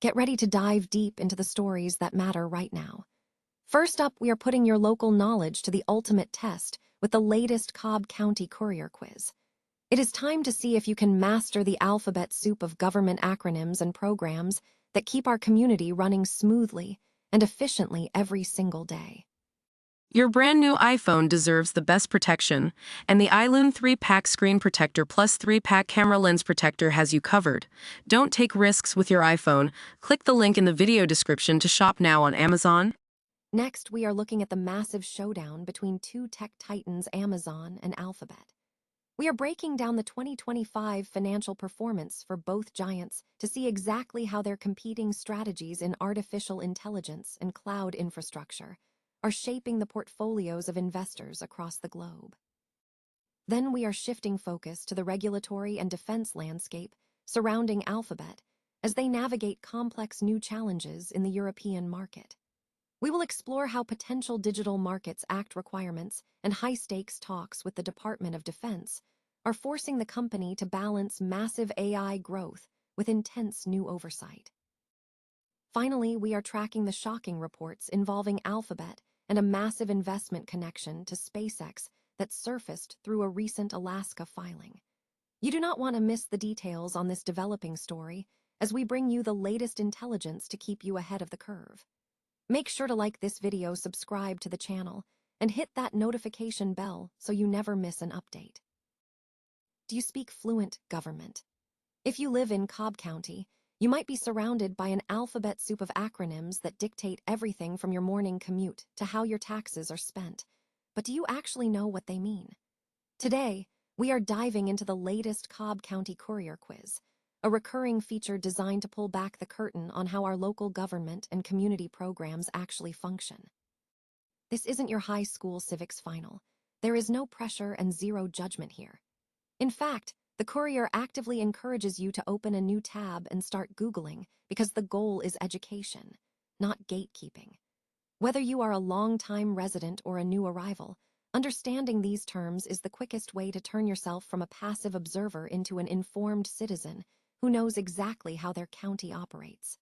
Get ready to dive deep into the stories that matter right now. First up, we are putting your local knowledge to the ultimate test with the latest Cobb County Courier quiz. It is time to see if you can master the alphabet soup of government acronyms and programs that keep our community running smoothly and efficiently every single day. Your brand new iPhone deserves the best protection, and the iLune 3-pack screen protector plus 3-pack camera lens protector has you covered. Don't take risks with your iPhone. Click the link in the video description to shop now on Amazon. Next, we are looking at the massive showdown between two tech titans, Amazon and Alphabet. We are breaking down the 2025 financial performance for both giants to see exactly how their competing strategies in artificial intelligence and cloud infrastructure are shaping the portfolios of investors across the globe. Then we are shifting focus to the regulatory and defense landscape surrounding Alphabet as they navigate complex new challenges in the European market. We will explore how potential Digital Markets Act requirements and high-stakes talks with the Department of Defense are forcing the company to balance massive AI growth with intense new oversight. Finally, we are tracking the shocking reports involving Alphabet and a massive investment connection to SpaceX that surfaced through a recent Alaska filing. You do not want to miss the details on this developing story as we bring you the latest intelligence to keep you ahead of the curve. Make sure to like this video, subscribe to the channel, and hit that notification bell so you never miss an update. Do you speak fluent government? If you live in Cobb County, you might be surrounded by an alphabet soup of acronyms that dictate everything from your morning commute to how your taxes are spent. But do you actually know what they mean? Today, we are diving into the latest Cobb County Courier quiz, a recurring feature designed to pull back the curtain on how our local government and community programs actually function. This isn't your high school civics final. There is no pressure and zero judgment here. In fact, the Courier actively encourages you to open a new tab and start Googling because the goal is education, not gatekeeping. Whether you are a long-time resident or a new arrival, understanding these terms is the quickest way to turn yourself from a passive observer into an informed citizen who knows exactly how their county operates.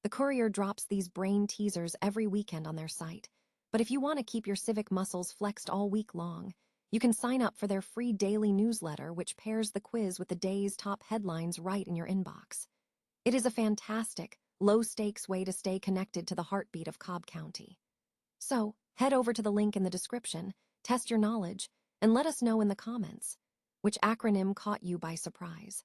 The Courier drops these brain teasers every weekend on their site, but if you want to keep your civic muscles flexed all week long, you can sign up for their free daily newsletter, which pairs the quiz with the day's top headlines right in your inbox. It is a fantastic, low-stakes way to stay connected to the heartbeat of Cobb County. So, head over to the link in the description, test your knowledge, and let us know in the comments which acronym caught you by surprise.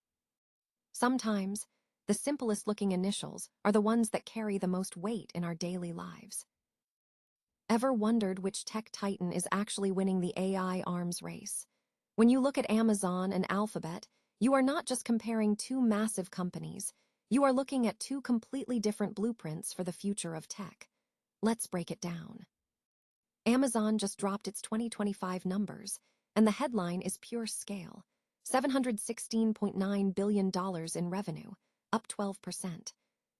Sometimes, the simplest-looking initials are the ones that carry the most weight in our daily lives. Ever wondered which tech titan is actually winning the AI arms race? When you look at Amazon and Alphabet, you are not just comparing two massive companies, you are looking at two completely different blueprints for the future of tech. Let's break it down. Amazon just dropped its 2025 numbers, and the headline is pure scale: $716.9 billion in revenue, up 12%.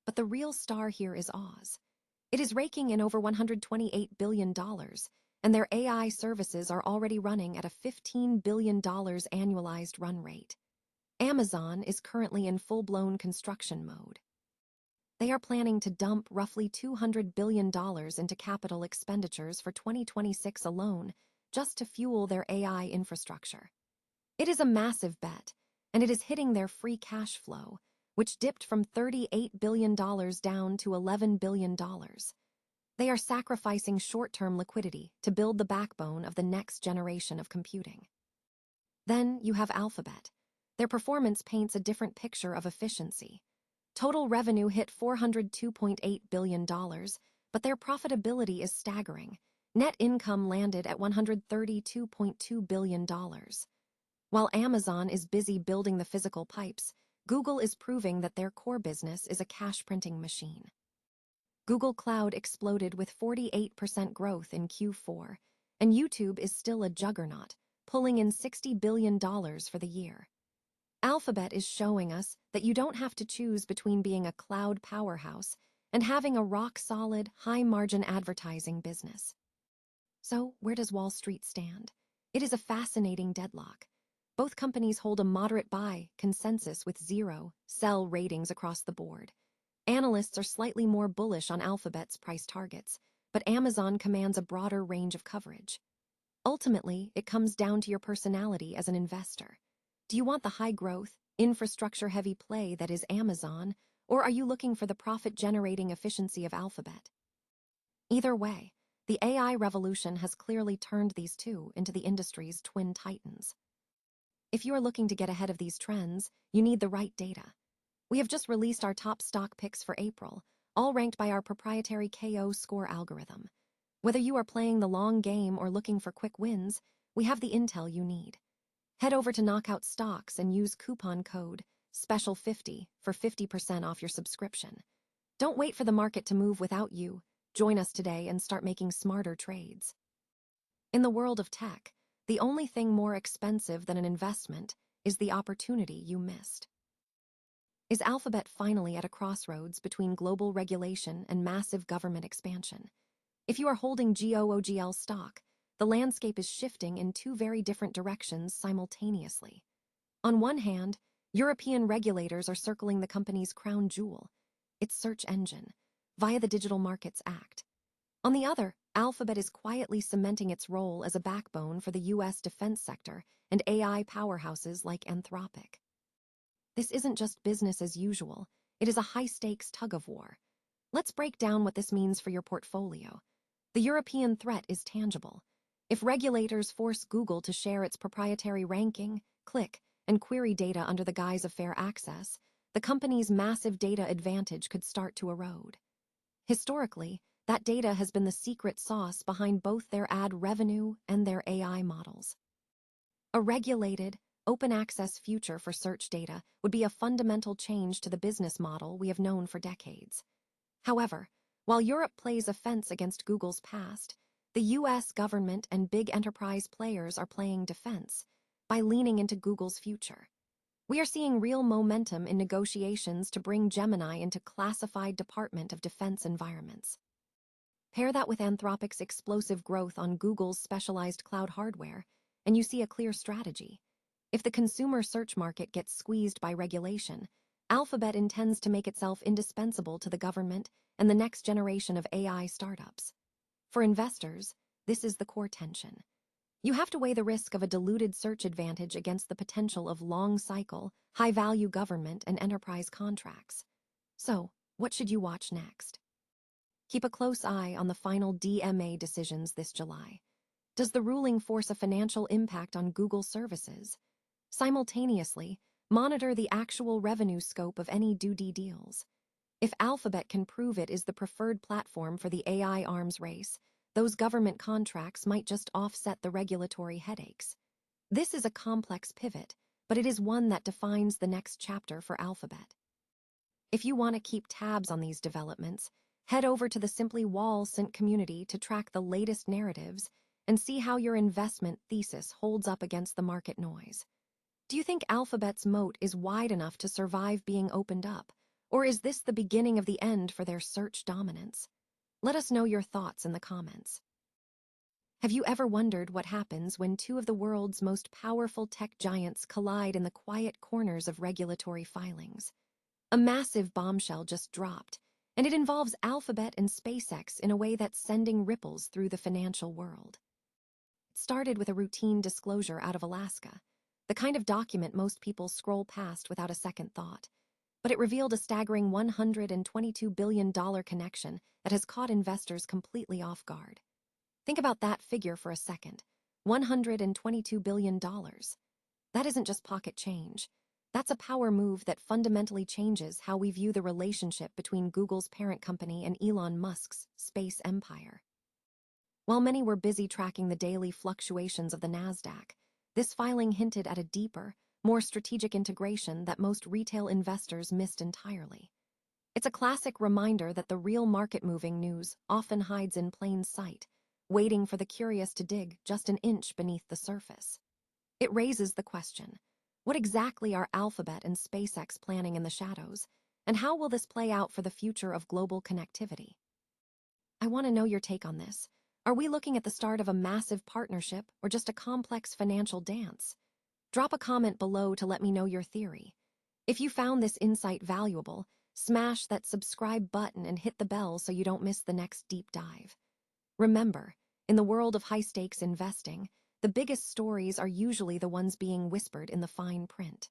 But the real star here is Oz. It is raking in over $128 billion, and their AI services are already running at a $15 billion annualized run rate. Amazon is currently in full-blown construction mode. They are planning to dump roughly $200 billion into capital expenditures for 2026 alone, just to fuel their AI infrastructure. It is a massive bet, and it is hitting their free cash flow, which dipped from $38 billion down to $11 billion. They are sacrificing short-term liquidity to build the backbone of the next generation of computing. Then you have Alphabet. Their performance paints a different picture of efficiency. Total revenue hit $402.8 billion, but their profitability is staggering. Net income landed at $132.2 billion. While Amazon is busy building the physical pipes, Google is proving that their core business is a cash-printing machine. Google Cloud exploded with 48% growth in Q4, and YouTube is still a juggernaut, pulling in $60 billion for the year. Alphabet is showing us that you don't have to choose between being a cloud powerhouse and having a rock-solid, high-margin advertising business. So, where does Wall Street stand? It is a fascinating deadlock. Both companies hold a moderate buy consensus with 0 sell ratings across the board. Analysts are slightly more bullish on Alphabet's price targets, but Amazon commands a broader range of coverage. Ultimately, it comes down to your personality as an investor. Do you want the high-growth, infrastructure-heavy play that is Amazon, or are you looking for the profit-generating efficiency of Alphabet? Either way, the AI revolution has clearly turned these two into the industry's twin titans. If you are looking to get ahead of these trends, you need the right data. We have just released our top stock picks for April, all ranked by our proprietary KO score algorithm. Whether you are playing the long game or looking for quick wins, we have the intel you need. Head over to Knockout Stocks and use coupon code SPECIAL50 for 50% off your subscription. Don't wait for the market to move without you. Join us today and start making smarter trades. In the world of tech, the only thing more expensive than an investment is the opportunity you missed. Is Alphabet finally at a crossroads between global regulation and massive government expansion? If you are holding GOOGL stock, the landscape is shifting in two very different directions simultaneously. On one hand, European regulators are circling the company's crown jewel, its search engine, via the Digital Markets Act. On the other, Alphabet is quietly cementing its role as a backbone for the U.S. defense sector and AI powerhouses like Anthropic. This isn't just business as usual, it is a high-stakes tug-of-war. Let's break down what this means for your portfolio. The European threat is tangible. If regulators force Google to share its proprietary ranking, click, and query data under the guise of fair access, the company's massive data advantage could start to erode. Historically, that data has been the secret sauce behind both their ad revenue and their AI models. A regulated, open-access future for search data would be a fundamental change to the business model we have known for decades. However, while Europe plays offense against Google's past, the U.S. government and big enterprise players are playing defense by leaning into Google's future. We are seeing real momentum in negotiations to bring Gemini into classified Department of Defense environments. Pair that with Anthropic's explosive growth on Google's specialized cloud hardware, and you see a clear strategy. If the consumer search market gets squeezed by regulation, Alphabet intends to make itself indispensable to the government and the next generation of AI startups. For investors, this is the core tension. You have to weigh the risk of a diluted search advantage against the potential of long-cycle, high-value government and enterprise contracts. So, what should you watch next? Keep a close eye on the final DMA decisions this July. Does the ruling force a financial impact on Google services? Simultaneously, monitor the actual revenue scope of any DoD deals. If Alphabet can prove it is the preferred platform for the AI arms race, those government contracts might just offset the regulatory headaches. This is a complex pivot, but it is one that defines the next chapter for Alphabet. If you want to keep tabs on these developments, head over to the Simply Wall-Sint community to track the latest narratives and see how your investment thesis holds up against the market noise. Do you think Alphabet's moat is wide enough to survive being opened up, or is this the beginning of the end for their search dominance? Let us know your thoughts in the comments. Have you ever wondered what happens when two of the world's most powerful tech giants collide in the quiet corners of regulatory filings? A massive bombshell just dropped, and it involves Alphabet and SpaceX in a way that's sending ripples through the financial world. It started with a routine disclosure out of Alaska, the kind of document most people scroll past without a second thought. But it revealed a staggering $122 billion connection that has caught investors completely off guard. Think about that figure for a second. $122 billion. That isn't just pocket change. That's a power move that fundamentally changes how we view the relationship between Google's parent company and Elon Musk's space empire. While many were busy tracking the daily fluctuations of the Nasdaq, this filing hinted at a deeper, more strategic integration that most retail investors missed entirely. It's a classic reminder that the real market-moving news often hides in plain sight, waiting for the curious to dig just an inch beneath the surface. It raises the question, what exactly are Alphabet and SpaceX planning in the shadows, and how will this play out for the future of global connectivity? I want to know your take on this. Are we looking at the start of a massive partnership or just a complex financial dance? Drop a comment below to let me know your theory. If you found this insight valuable, Smash that subscribe button and hit the bell so you don't miss the next deep dive. Remember, in the world of high-stakes investing, the biggest stories are usually the ones being whispered in the fine print.